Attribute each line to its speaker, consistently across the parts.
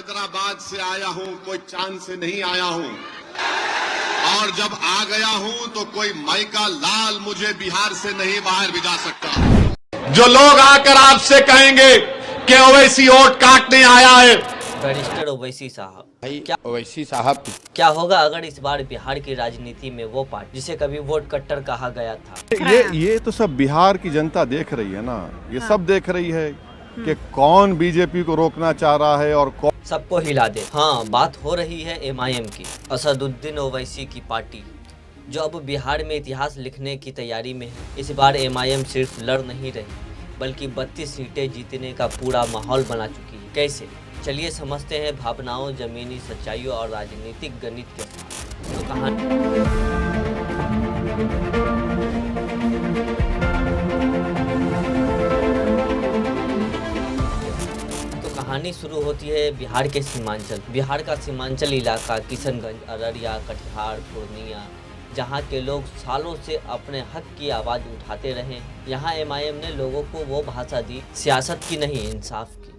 Speaker 1: हैदराबाद से आया हूं, कोई चांद से नहीं आया हूं। और जब आ गया हूं तो कोई माइका लाल मुझे बिहार से नहीं बाहर भिजा सकता। जो लोग आकर आपसे कहेंगे कि ओवैसी वोट काटने आया है,
Speaker 2: बैरिस्टर ओवैसी साहब,
Speaker 3: क्या ओवैसी साहब
Speaker 2: क्या होगा अगर इस बार बिहार की राजनीति में वो पार्टी जिसे कभी वोट कट्टर कहा गया था?
Speaker 4: ये तो सब बिहार की जनता देख रही है ना, ये सब देख रही है कि कौन बीजेपी को रोकना चाह रहा है और कौन
Speaker 2: सबको हिला दे। हाँ, बात हो रही है एमआईएम की, असदुद्दीन ओवैसी की पार्टी, जो अब बिहार में इतिहास लिखने की तैयारी में है। इस बार एमआईएम सिर्फ लड़ नहीं रही बल्कि 32 सीटें जीतने का पूरा माहौल बना चुकी है। कैसे? चलिए समझते हैं भावनाओं, जमीनी सच्चाइयों और राजनीतिक गणित के साथ। तो कहानी शुरू होती है बिहार के सीमांचल। बिहार का सीमांचल इलाका किशनगंज, अररिया, कटिहार, पूर्णिया, जहाँ के लोग सालों से अपने हक की आवाज़ उठाते रहे। यहाँ एमआईएम ने लोगों को वो भाषा दी, सियासत की नहीं, इंसाफ की।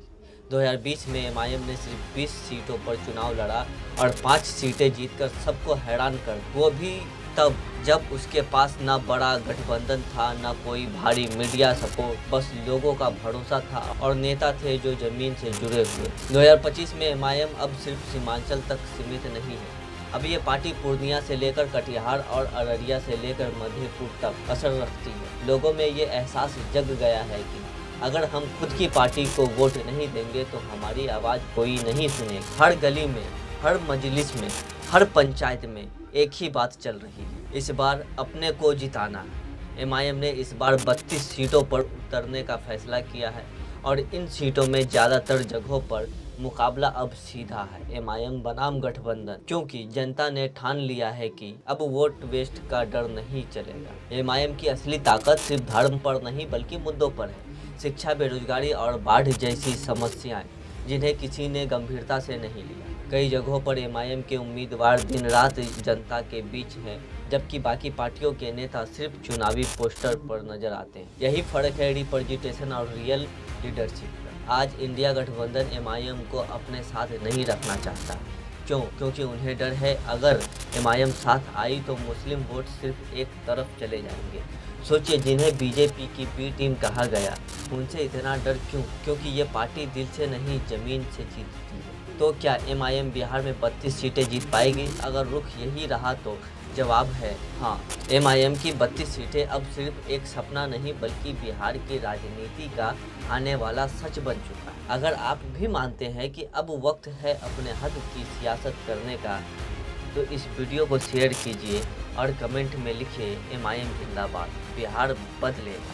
Speaker 2: 2020 में एमआईएम ने सिर्फ 20 सीटों पर चुनाव लड़ा और 5 सीटें जीतकर सबको हैरान कर, वो भी तब जब उसके पास ना बड़ा गठबंधन था, ना कोई भारी मीडिया सपोर्ट, बस लोगों का भरोसा था और नेता थे जो जमीन से जुड़े हुए। 2025 में एमआईएम अब सिर्फ सीमांचल तक सीमित नहीं है। अब ये पार्टी पूर्णिया से लेकर कटिहार और अररिया से लेकर मधेपुर तक असर रखती है। लोगों में ये एहसास जग गया है कि अगर हम खुद की पार्टी को वोट नहीं देंगे तो हमारी आवाज़ कोई नहीं सुनेगा। हर गली में, हर मजलिस में, हर पंचायत में एक ही बात चल रही है, इस बार अपने को जिताना है। एमआईएम ने इस बार 32 सीटों पर उतरने का फैसला किया है और इन सीटों में ज़्यादातर जगहों पर मुकाबला अब सीधा है, एमआईएम बनाम गठबंधन, क्योंकि जनता ने ठान लिया है कि अब वोट वेस्ट का डर नहीं चलेगा। एमआईएम की असली ताकत सिर्फ धर्म पर नहीं बल्कि मुद्दों पर है। शिक्षा, बेरोजगारी और बाढ़ जैसी समस्याएं जिन्हें किसी ने गंभीरता से नहीं लिया। कई जगहों पर एमआईएम के उम्मीदवार दिन रात जनता के बीच हैं, जबकि बाकी पार्टियों के नेता सिर्फ चुनावी पोस्टर पर नजर आते हैं। यही फर्क है रिप्रेजेंटेशन और रियल लीडरशिप का। आज इंडिया गठबंधन एमआईएम को अपने साथ नहीं रखना चाहता। क्यों? क्योंकि उन्हें डर है अगर एमआईएम साथ आई तो मुस्लिम वोट सिर्फ एक तरफ चले जाएंगे। सोचिए, जिन्हें बीजेपी की बी टीम कहा गया, उनसे इतना डर क्यों? क्योंकि ये पार्टी दिल से नहीं ज़मीन से जीतती है। तो क्या एमआईएम बिहार में 32 सीटें जीत पाएगी? अगर रुख यही रहा तो जवाब है हाँ। एमआईएम की 32 सीटें अब सिर्फ एक सपना नहीं बल्कि बिहार की राजनीति का आने वाला सच बन चुका है। अगर आप भी मानते हैं कि अब वक्त है अपने हक की सियासत करने का, तो इस वीडियो को शेयर कीजिए और कमेंट में लिखिए एमआईएम जिंदाबाद, बिहार बदलेगा।